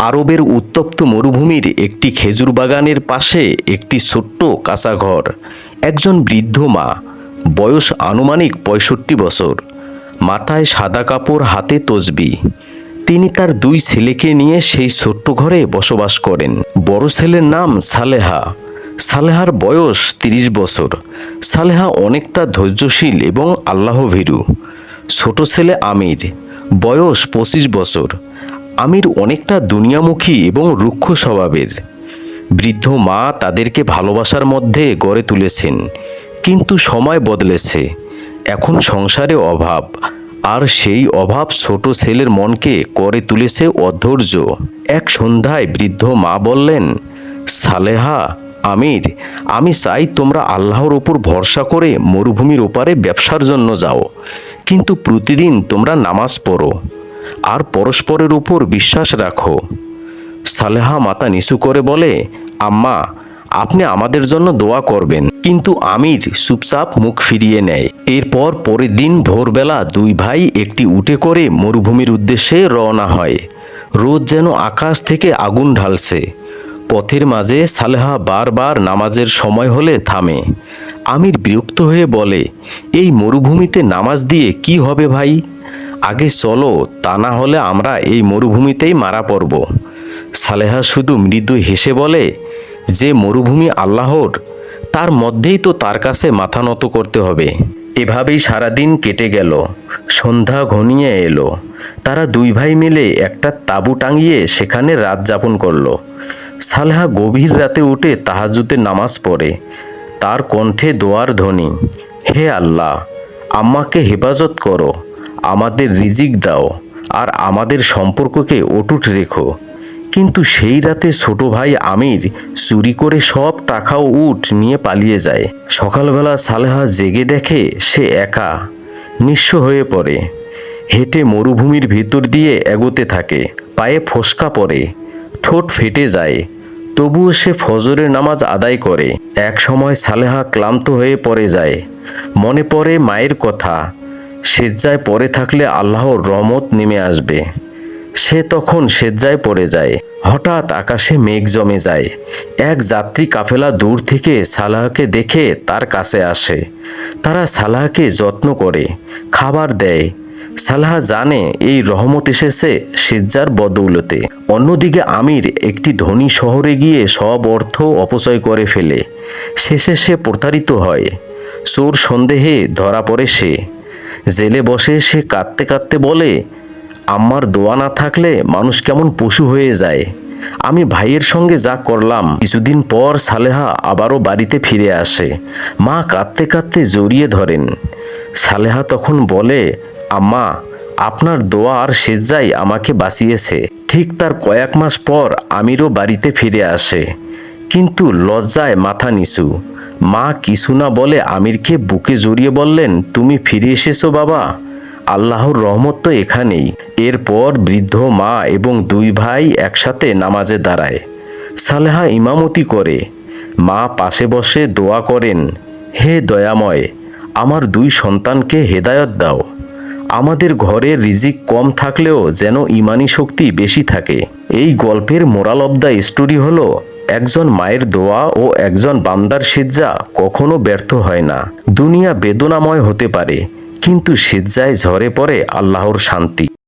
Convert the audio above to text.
আরবের উত্তপ্ত মরুভূমির একটি খেজুর বাগানের পাশে একটি ছোট্ট কাঁচা ঘর। একজন বৃদ্ধ মা, বয়স আনুমানিক ৬৫ বছর, মাথায় সাদা কাপড়, হাতে তসবি। তিনি তার ২ ছেলেকে নিয়ে সেই ছোট্ট ঘরে বসবাস করেন। বড় ছেলের নাম সালেহা। সালেহার বয়স ৩০ বছর। সালেহা অনেকটা ধৈর্যশীল এবং আল্লাহভীরু। ছোট ছেলে আমির, বয়স ২৫ বছর। আমির অনেকটা দুনিয়ামুখী এবং রুক্ষ স্বভাবের। বৃদ্ধ মা তাদেরকে ভালোবাসার মধ্যে গড়ে তুলেছেন, কিন্তু সময় বদলেছে। এখন সংসারে অভাব, আর সেই অভাব ছোট ছেলের মনকে করে তুলেছে অধৈর্য। এক সন্ধ্যায় বৃদ্ধ মা বললেন, সালেহা, আমির, আমি চাই তোমরা আল্লাহর ওপর ভরসা করে মরুভূমির ওপারে ব্যবসার জন্য যাও, কিন্তু প্রতিদিন তোমরা নামাজ পড়ো আর পরস্পরের উপর বিশ্বাস রাখো। সালেহা মাথা নিচু করে বলে, আম্মা, আপনি আমাদের জন্য দোয়া করবেন। কিন্তু আমির চুপচাপ মুখ ফিরিয়ে নেয়। এরপর পরের দিন ভোরবেলা ২ ভাই একটি উটে করে মরুভূমির উদ্দেশ্যে রওনা হয়। রোদ যেন আকাশ থেকে আগুন ঢালছে। পথের মাঝে সালেহা বারবার নামাজের সময় হলে থামে। আমির বিরক্ত হয়ে বলে, এই মরুভূমিতে নামাজ দিয়ে কি হবে ভাই? আগে চলো, তা না হলে আমরা এই মরুভূমিতেই মারা পড়ব। সালেহা শুধু মৃদু হেসে বলে, যে মরুভূমি আল্লাহর, তার মধ্যেই তো তার কাছে মাথা নত করতে হবে। এভাবেই সারাদিন কেটে গেল। সন্ধ্যা ঘনিয়ে এলো। তারা ২ ভাই মিলে একটা তাঁবু টাঙিয়ে সেখানে রাত যাপন করলো। সালেহা গভীর রাতে উঠে তাহাজ্জুদের নামাজ পড়ে। তার কণ্ঠে দোয়ার ধ্বনি, হে আল্লাহ, আম্মাকে হেফাজত করো, আমাদের রিজিক দাও, আর আমাদের সম্পর্ককে অটুট রেখো। কিন্তু সেই রাতে ছোট ভাই আমির চুরি করে সব টাকা ও উট নিয়ে পালিয়ে যায়। সকালবেলা সালেহা জেগে দেখে সে একা, নিঃস্ব হয়ে পড়ে। হেঁটে মরুভূমির ভিতর দিয়ে এগোতে থাকে। পায়ে ফোস্কা পড়ে, ঠোঁট ফেটে যায়, তবুও সে ফজরের নামাজ আদায় করে। এক সময় সালেহা ক্লান্ত হয়ে পড়ে যায়। মনে পড়ে মায়ের কথা, সেজ্জায় পড়ে থাকলে আল্লাহর রহমত নেমে আসবে। সে তখন সেজ্জায় পড়ে যায়। হঠাৎ আকাশে মেঘ জমে যায়। এক যাত্রী কাফেলা দূর থেকে সালেহাকে দেখে তার কাছে আসে। তারা সালেহাকে যত্ন করে, খাবার দেয়। সালেহা জানে এই রহমত এসেছে সেজ্জার বদৌলতে। অন্যদিকে আমির একটি ধনী শহরে গিয়ে সব অর্থ অপচয় করে ফেলে। শেষে সে প্রতারিত হয়। চোর সন্দেহে ধরা পড়ে সে। জেলে বসে সে কাঁদতে কাঁদতে বলে, আম্মার দোয়া না থাকলে মানুষ কেমন পশু হয়ে যায়। আমি ভাইয়ের সঙ্গে যা করলাম। কিছুদিন পর সালেহা আবারও বাড়িতে ফিরে আসে। মা কাঁদতে কাঁদতে জড়িয়ে ধরেন। সালেহা তখন বলে, আম্মা, আপনার দোয়া আর সেজ্জাই আমাকে বাঁচিয়েছে। ঠিক তার কয়েক মাস পর আমিরও বাড়িতে ফিরে আসে, কিন্তু লজ্জায় মাথা নিচু। মা কিছু না বলে আমিরকে বুকে জড়িয়ে বললেন, তুমি ফিরে এসেছো বাবা, আল্লাহর রহমত তো এখানেই। এরপর বৃদ্ধ মা এবং ২ ভাই একসাথে নামাজে দাঁড়ায়। সালেহা ইমামতি করে। মা পাশে বসে দোয়া করেন, হে দয়াময়, আমার ২ সন্তানকে হেদায়ত দাও। আমাদের ঘরে রিজিক কম থাকলেও যেন ঈমানি শক্তি বেশি থাকে। এই গল্পের মোরাল অব দ্য স্টোরি হলো, একজন মায়ের দোয়া ও একজন বান্দার সেজ্জা কখনো ব্যর্থ হয় না। দুনিয়া বেদনাময় হতে পারে, কিন্তু সেজ্জায় ঝরে পড়ে আল্লাহর শান্তি।